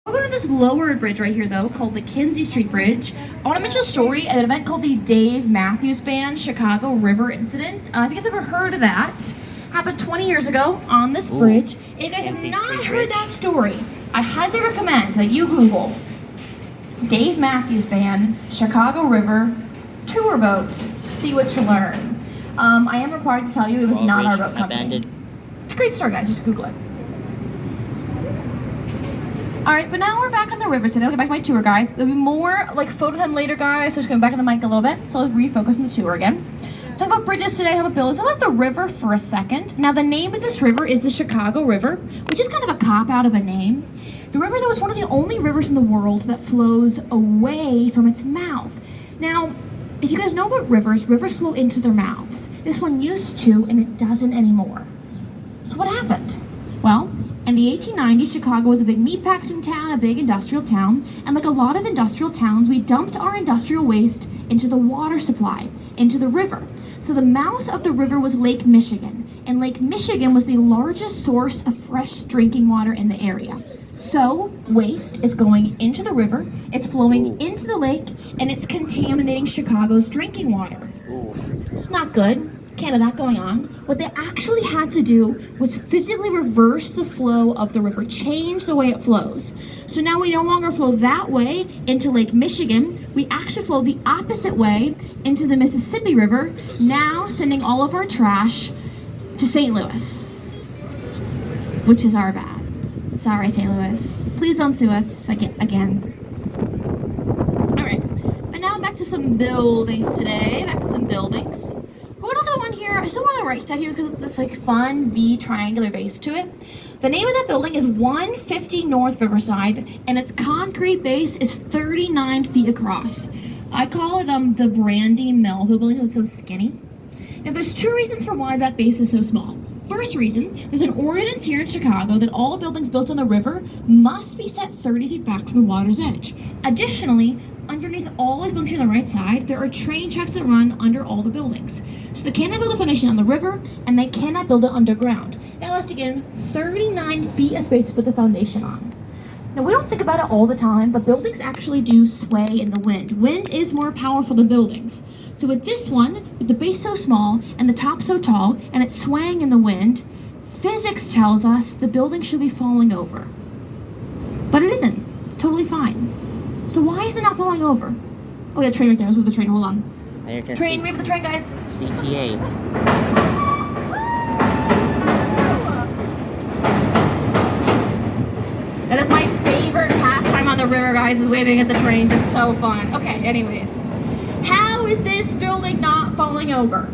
We're going to this lowered bridge right here, though, called the Kinsey Street Bridge. I want to mention a story at an event called the Dave Matthews Band Chicago River Incident. If you guys ever heard of that, happened 20 years ago on this bridge. If you guys have not heard that story, I highly recommend that you Google Dave Matthews Band Chicago River Tour Boat. See what you learn. I am required to tell you it was not our boat company. Abandoned. It's a great story, guys. Just Google it. Alright, but now we're back on the river today. I'll get back to my tour, guys. There'll be more, like, photo time later, guys, so just going back on the mic a little bit. So I'll refocus on the tour again. Let's talk about bridges today, talk about buildings. Talk about the river for a second. Now, the name of this river is the Chicago River, which is kind of a cop-out of a name. The river, though, is one of the only rivers in the world that flows away from its mouth. Now, if you guys know about rivers flow into their mouths. This one used to, and it doesn't anymore. So what happened? Well, in the 1890s, Chicago was a big meatpacking town, a big industrial town, and like a lot of industrial towns, we dumped our industrial waste into the water supply, into the river. So the mouth of the river was Lake Michigan, and Lake Michigan was the largest source of fresh drinking water in the area. So waste is going into the river, it's flowing into the lake, and it's contaminating Chicago's drinking water. It's not good. Can't have that going on. What they actually had to do was physically reverse the flow of the river, change the way it flows. So now we no longer flow that way into Lake Michigan. We actually flow the opposite way into the Mississippi River, now sending all of our trash to St. Louis, which is our bad. Sorry, St. Louis. Please don't sue us again. All right, but now back to some buildings today. Back to some buildings. We're gonna go on here. I still want the right side here because it's this like fun V triangular base to it. The name of that building is 150 North Riverside, and its concrete base is 39 feet across. I call it the Brandy Melville building because it's so skinny. Now there's two reasons for why that base is so small. First reason, there's an ordinance here in Chicago that all buildings built on the river must be set 30 feet back from the water's edge. Additionally, underneath all these buildings here on the right side, there are train tracks that run under all the buildings. So they cannot build a foundation on the river, and they cannot build it underground. That left again 39 feet of space to put the foundation on. Now we don't think about it all the time, but buildings actually do sway in the wind. Wind is more powerful than buildings. So with this one, with the base so small and the top so tall, and it's swaying in the wind, physics tells us the building should be falling over. But it isn't. It's totally fine. So why is it not falling over? Oh, we got a train right there. Let's move the train. Hold on. Train, wave the train, guys. CTA. That is my favorite pastime on the river, guys, is waving at the trains. It's so fun. Okay, anyways. How is this building not falling over?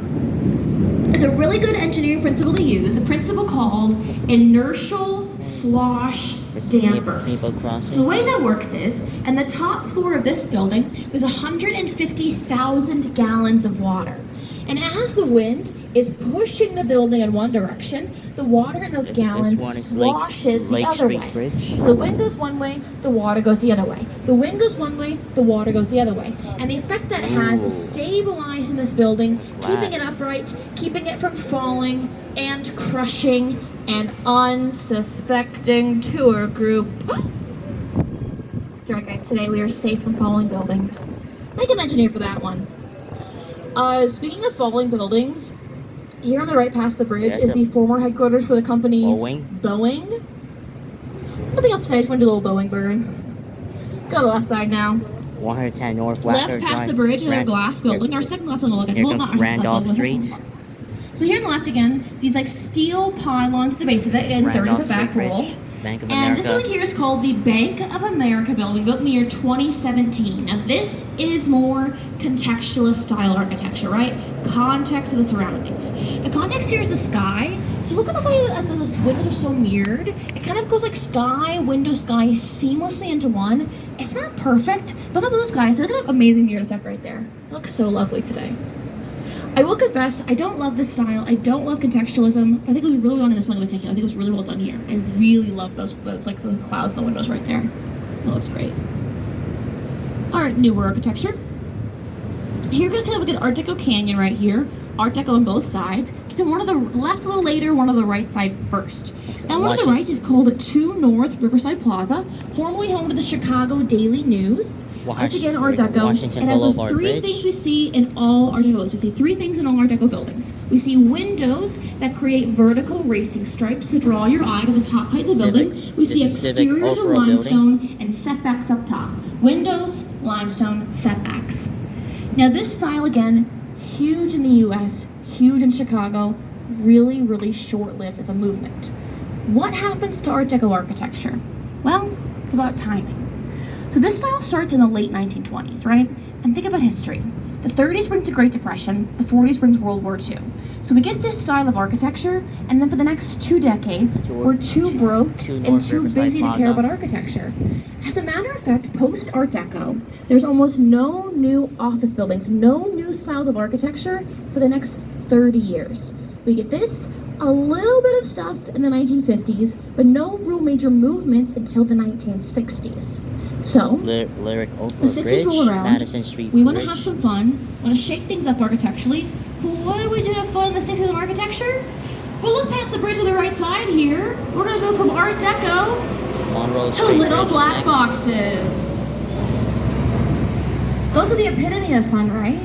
It's a really good engineering principle to use, a principle called inertial slosh dampers. So the way that works is, and the top floor of this building is 150,000 gallons of water. And as the wind is pushing the building in one direction, the water in those gallons sloshes the other way. So the wind goes one way, the water goes the other way. The wind goes one way, the water goes the other way. And the effect that it has is stabilizing this building, keeping it upright, keeping it from falling and crushing an unsuspecting tour group. That's right, guys, today we are safe from falling buildings. Thank an engineer for that one. Speaking of falling buildings, here on the right past the bridge is the former headquarters for the company Boeing. Nothing else to say, I just want to do a little Boeing burn. Go to the left side now. 110 North Left past the bridge is a glass building, our second glass on the look. Here comes Randolph Street. So here on the left again, these like steel pylons at the base of it, and 30-foot back roll. Bank of And America. this building here is called the Bank of America building, built in the year 2017. Now this is more contextualist style architecture, right? Context of the surroundings. The context here is the sky. So look at the way that those windows are so mirrored. It kind of goes like sky, window, sky seamlessly into one. It's not perfect, but look at the skies. Look at that amazing mirrored effect right there. It looks so lovely today. I will confess, I don't love this style. I don't love contextualism. I think it was really well done in this one in particular. I think it was really well done here. I really love those like the clouds in the windows right there. It looks great. All right, newer architecture. Here we kind of look at Art Deco Canyon right here. Art Deco on both sides. left and one on the left a little later, one on the right side first. Now one on the right is called 2 North Riverside Plaza, formerly home to the Chicago Daily News. It's again Art Deco. Washington It has those Boulevard 3 Bridge. things we see in all Art Deco buildings. We see 3 things in all Art Deco buildings. We see windows that create vertical racing stripes to draw your eye to the top height of the building. We see exteriors of limestone and setbacks up top. Windows, limestone, setbacks. Now this style again, huge in the US, huge in Chicago, really, really short-lived as a movement. What happens to Art Deco architecture? Well, it's about timing. So this style starts in the late 1920s, right? And think about history. The 30s brings the Great Depression, the 40s brings World War II. So we get this style of architecture, and then for the next 2 decades, we're too broke and too busy to care about architecture. As a matter of fact, post-Art Deco, there's almost no new office buildings, no new styles of architecture for the next 30 years. We get this, a little bit of stuff in the 1950s, but no real major movements until the 1960s. So, Lyric Oak the 60s Bridge, roll around, Madison Street we want to Bridge. have some fun, want to shake things up architecturally. What do we do to have fun in the 60s of architecture? Well, look past the bridge on the right side here. We're going to move from Art Deco Monroe to Street little Bridge black next. boxes. Those are the epitome of fun, right?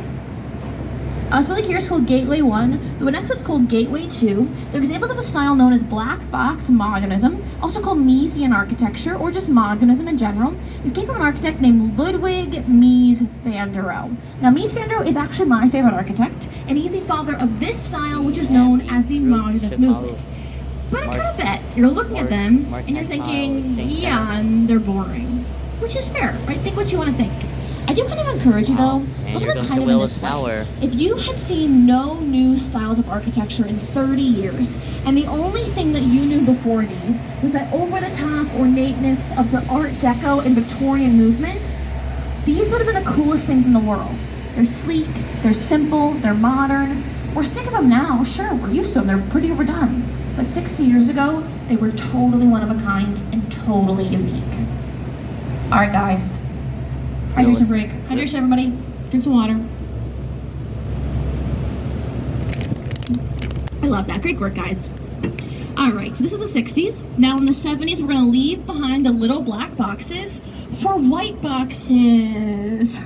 This building here is called Gateway 1. The next one's called Gateway 2. They're examples of a style known as black box modernism, also called Miesian architecture, or just modernism in general. It came from an architect named Ludwig Mies van der Rohe. Now, Mies van der Rohe is actually my favorite architect, and he's the father of this style, which is known as the modernist movement. But I kind of bet you're looking at them, and you're thinking, yeah, and they're boring. Which is fair, right? Think what you want to think. I do kind of encourage you though, look at them kind of in this way. If you had seen no new styles of architecture in 30 years, and the only thing that you knew before these was that over-the-top ornateness of the Art Deco and Victorian movement, these would have been the coolest things in the world. They're sleek, they're simple, they're modern. We're sick of them now, sure, we're used to them, they're pretty overdone. But 60 years ago, they were totally one of a kind and totally unique. All right, guys. Hydration break. Hydration, everybody. Drink some water. I love that. Great work, guys. All right, so this is the 60s. Now in the 70s, we're going to leave behind the little black boxes for white boxes.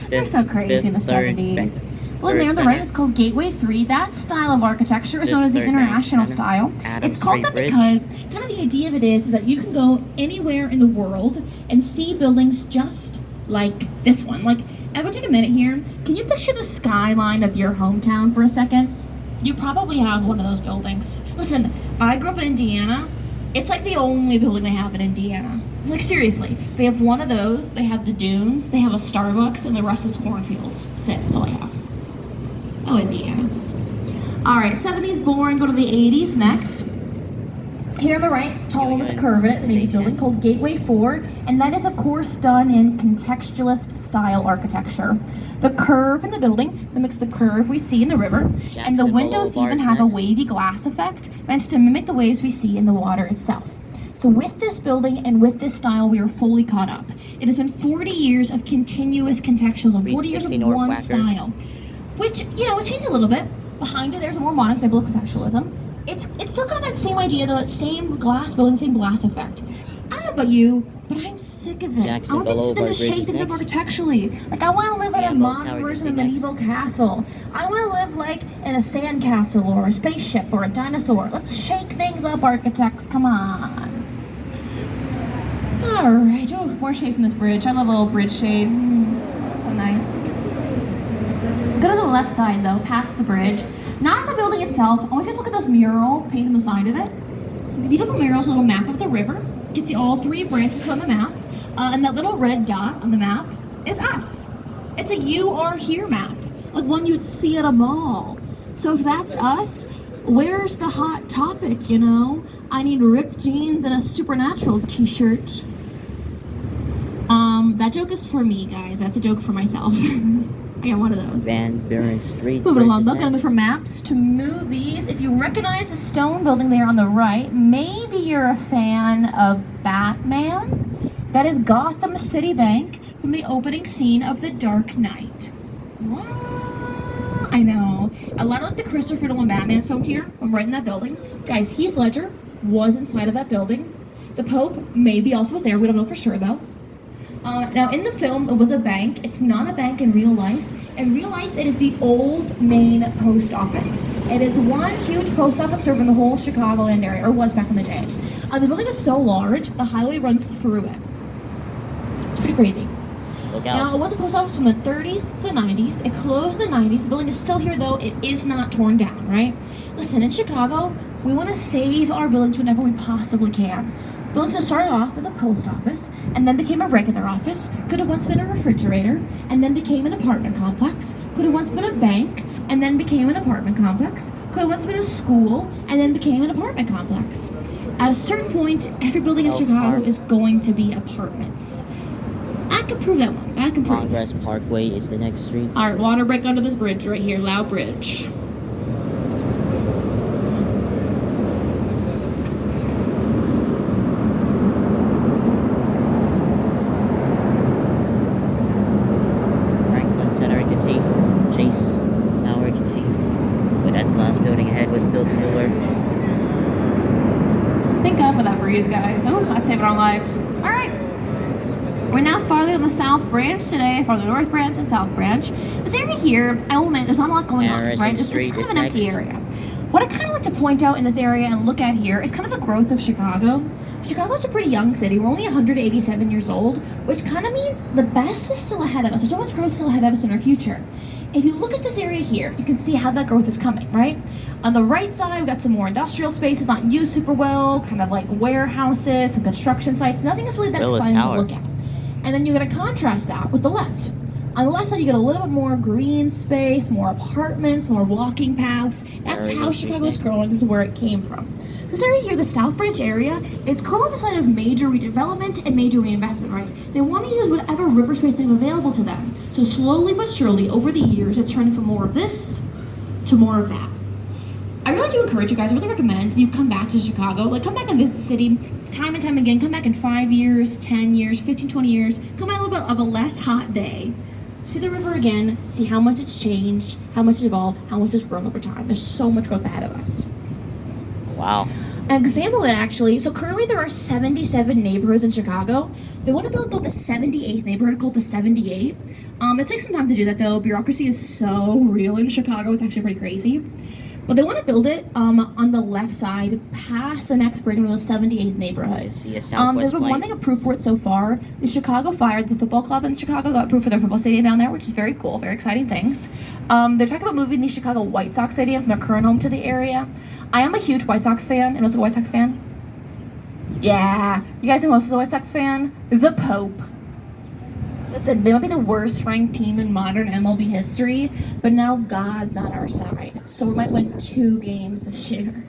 They're so crazy in the 70s. Well, there on the right is called Gateway 3. That style of architecture is known as the international style. It's called that because kind of the idea of it is that you can go anywhere in the world and see buildings just like this one. Like, I would take a minute here. Can you picture the skyline of your hometown for a second? You probably have one of those buildings. Listen, I grew up in Indiana. It's like the only building they have in Indiana. It's like, seriously, they have one of those, they have the dunes, they have a Starbucks, and the rest is cornfields. That's it, that's all I have. Oh, Indiana. All right, 70s boring, go to the 80s next. Here on the right, tall with a curve in it, an 80s building called Gateway 4, and that is, of course, done in contextualist style architecture. The curve in the building mimics the curve we see in the river, and the windows even have a wavy glass effect meant to mimic the waves we see in the water itself. So with this building and with this style, we are fully caught up. It has been 40 years of continuous contextualism, 40 years of one style, which, you know, it changed a little bit. Behind it, there's a more modern example of contextualism. It's still kind of that same idea, though, that same glass building, same glass effect. I don't know about you, but I'm sick of it. I want them to shape things up architecturally. Like, I want to live in a modern version of a medieval castle. I want to live, like, in a sand castle or a spaceship or a dinosaur. Let's shake things up, architects. Come on. All right. Oh, more shade from this bridge. I love a little bridge shade. So nice. Go to the left side, though, past the bridge. Not the building itself. I want you to look at this mural painted on the side of it. So the beautiful mural is a little map of the river. Gets you all 3 branches on the map. And that little red dot on the map is us. It's a "You Are Here" map, like one you'd see at a mall. So if that's us, where's the hot topic, you know? I need ripped jeans and a Supernatural t-shirt. That joke is for me, guys. That's a joke for myself. I got one of those. Van Buren Street. Moving along, looking at from maps to movies. If you recognize the stone building there on the right, maybe you're a fan of Batman. That is Gotham City Bank from the opening scene of The Dark Knight. I know. A lot of like the Christopher Nolan Batman's filmed here. I'm right in that building. Guys, Heath Ledger was inside of that building. The Pope maybe also was there. We don't know for sure though. Now in the film, it was a bank. It's not a bank in real life. In real life, it is the old main post office. It is one huge post office serving the whole Chicagoland area, or was back in the day. The building is so large, the highway runs through it. It's pretty crazy. Look out. Now, it was a post office from the 30s to the 90s. It closed in the 90s. The building is still here, though. It is not torn down, right? Listen, in Chicago, we want to save our buildings whenever we possibly can. Buildings that started off as a post office, and then became a regular office, could have once been a refrigerator, and then became an apartment complex, could have once been a bank, and then became an apartment complex, could have once been a school, and then became an apartment complex. At a certain point, every building in Chicago is going to be apartments. I can prove that one. I can prove. Congress Parkway is the next street. All right, water break under this bridge right here, Loud Bridge. Franklin Center, you can see. Chase Tower, you can see. Where that glass building ahead was built newer. Thank God for that breeze, guys. Oh, I'd save our lives. All right. We're now farther on the South Branch today, farther North Branch and South Branch. This area here, I will admit, there's not a lot going on, right? It's kind of an empty area. What I kind of like to point out in this area and look at here is kind of the growth of Chicago. Chicago's a pretty young city. We're only 187 years old, which kind of means the best is still ahead of us. There's so much growth still ahead of us in our future. If you look at this area here, you can see how that growth is coming, right? On the right side, we've got some more industrial spaces not used super well, kind of like warehouses, some construction sites. Nothing is really that exciting to look at. And then you're going to contrast that with the left. On the left side, you get a little bit more green space, more apartments, more walking paths. That's how Chicago's growing. This is where it came from. So this area here, the South Branch area, it's growing the side of major redevelopment and major reinvestment, right? They want to use whatever river space they have available to them. So slowly but surely, over the years, it's turning from more of this to more of that. I really do encourage you guys, I really recommend you come back to Chicago. Like, come back and visit the city time and time again. Come back in 5 years, 10 years, 15, 20 years. Come on a little bit of a less hot day. See the river again, see how much it's changed, how much it's evolved, how much it's grown over time. There's so much growth ahead of us. Wow. An example of it, actually, so currently there are 77 neighborhoods in Chicago. They want to build the 78th neighborhood called the 78. It takes some time to do that, though. Bureaucracy is so real in Chicago. It's actually pretty crazy. But they want to build it on the left side, past the next bridge, in the 78th neighborhood. There's been one thing approved for it so far. The Chicago Fire, the football club in Chicago, got approved for their football stadium down there, which is very cool, very exciting things. They're talking about moving the Chicago White Sox stadium from their current home to the area. I am a huge White Sox fan. And also a White Sox fan? Yeah. You guys know who else is a White Sox fan? The Pope. Listen, they might be the worst ranked team in modern MLB history, but now God's on our side. So we might win 2 games this year.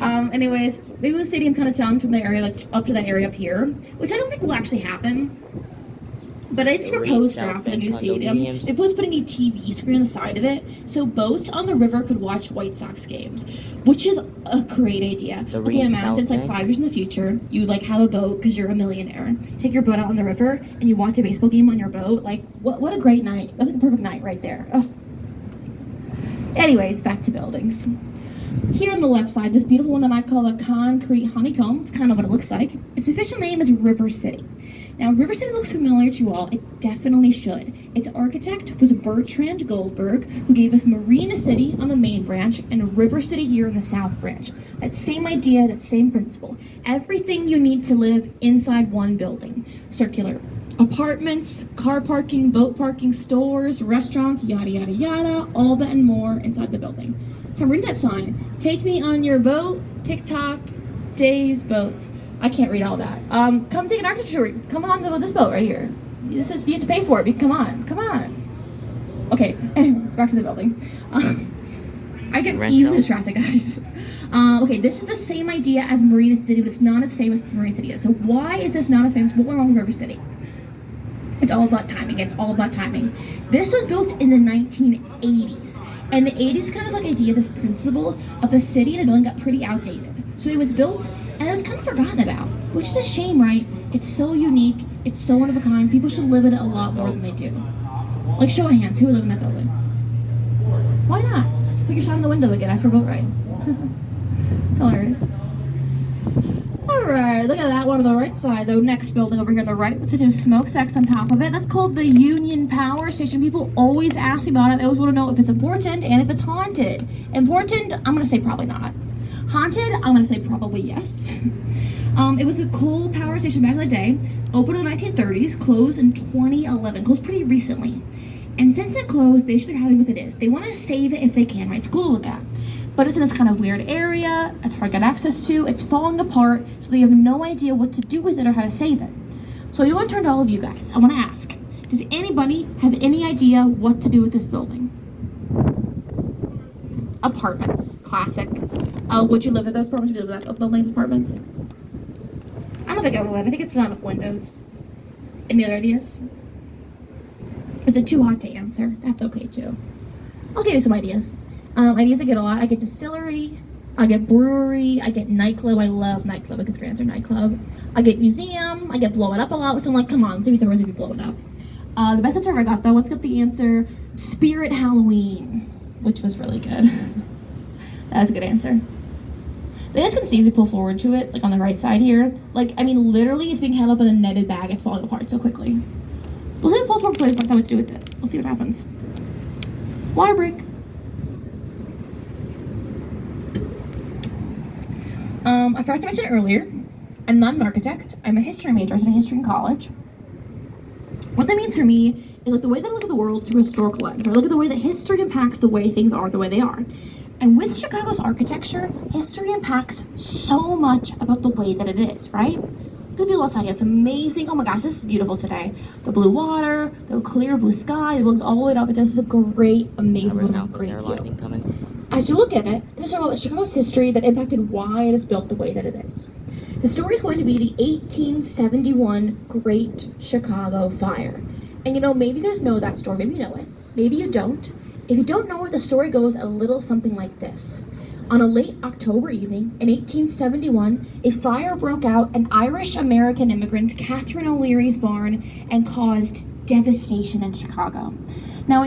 Anyways, maybe the stadium kind of down from the area, like up to that area up here, which I don't think will actually happen. But I did see a poster after the new stadium. They was putting a TV screen on the side of it, so boats on the river could watch White Sox games, which is a great idea. Okay, imagine it's like 5 years in the future. You like have a boat because you're a millionaire. Take your boat out on the river and you watch a baseball game on your boat. Like, what a great night. That's like a perfect night right there. Oh. Anyways, back to buildings. Here on the left side, this beautiful one that I call a concrete honeycomb. It's kind of what it looks like. Its official name is River City. Now, River City looks familiar to you all. It definitely should. Its architect was Bertrand Goldberg, who gave us Marina City on the main branch and River City here in the South Branch. That same idea, that same principle. Everything you need to live inside one building. Circular apartments, car parking, boat parking, stores, restaurants, yada, yada, yada, all that and more inside the building. So I'm reading that sign. Take me on your boat, TikTok, days, boats. I can't read all that. Come take an architecture. Come on this boat right here. You have to pay for it. But come on. Okay, anyways, back to the building. I get easily distracted, guys. Okay, this is the same idea as Marina City, but it's not as famous as Marina City is. So why is this not as famous? What went wrong with River City? It's all about timing. It's all about timing. This was built in the 1980s. And the 80s kind of like idea, this principle of a city and a building got pretty outdated. So it was built and it was kind of forgotten about, which is a shame, right? It's so unique, it's so one of a kind. People should live in it a lot more than they do. Like, show of hands, who would live in that building? Why not? Put your shot in the window again. Ask for a boat ride. It's hilarious. Alright, look at that one on the right side, though. Next building over here on the right with the two smokestacks on top of it. That's called the Union Power Station. People always ask me about it. They always want to know if it's important and if it's haunted. Important, I'm going to say probably not. Haunted, I'm going to say probably yes. It was a coal power station back in the day. Opened in the 1930s, closed in 2011. Closed pretty recently. And since it closed, they should be happy with it is. They want to save it if they can, right? It's cool to look at. But it's in this kind of weird area. It's hard to get access to. It's falling apart, so they have no idea what to do with it or how to save it. So I want to turn to all of you guys. I want to ask, does anybody have any idea what to do with this building? Apartments. Classic. Would you live at those apartments? Would you live at that building of apartments? I don't think I would. I think it's not enough windows. Any other ideas? Is it too hot to answer? That's okay too. I'll give you some ideas. Ideas I get a lot. I get distillery, I get brewery, I get nightclub. I love nightclub. I think it's a great answer, nightclub. I get museum, I get blow it up a lot, which I'm like, come on, TV tours if you blow it up. The best answer I got though, let's get the answer, Spirit Halloween, which was really good. That was a good answer. You guys can see as we pull forward to it, like on the right side here, like, I mean, literally it's being held up in a netted bag. It's falling apart so quickly. We'll see if it falls apart before it finds out what to do with it. We'll see what happens. Water break. I forgot to mention earlier, I'm not an architect. I'm a history major. I studied history in college. What that means for me is like the way that I look at the world through historical lens, or look at the way that history impacts the way things are the way they are. And with Chicago's architecture, history impacts so much about the way that it is, right? Look at the outside. It's amazing. Oh my gosh, this is beautiful today. The blue water, the clear blue sky, the building's all the way up. This is a great, amazing building. Great view. As you look at it, there's about Chicago's history that impacted why it is built the way that it is. The story is going to be the 1871 Great Chicago Fire. And you know, maybe you guys know that story, maybe you know it, maybe you don't. If you don't know it, the story goes a little something like this. On a late October evening in 1871, a fire broke out at Irish-American immigrant Catherine O'Leary's barn and caused devastation in Chicago. Now,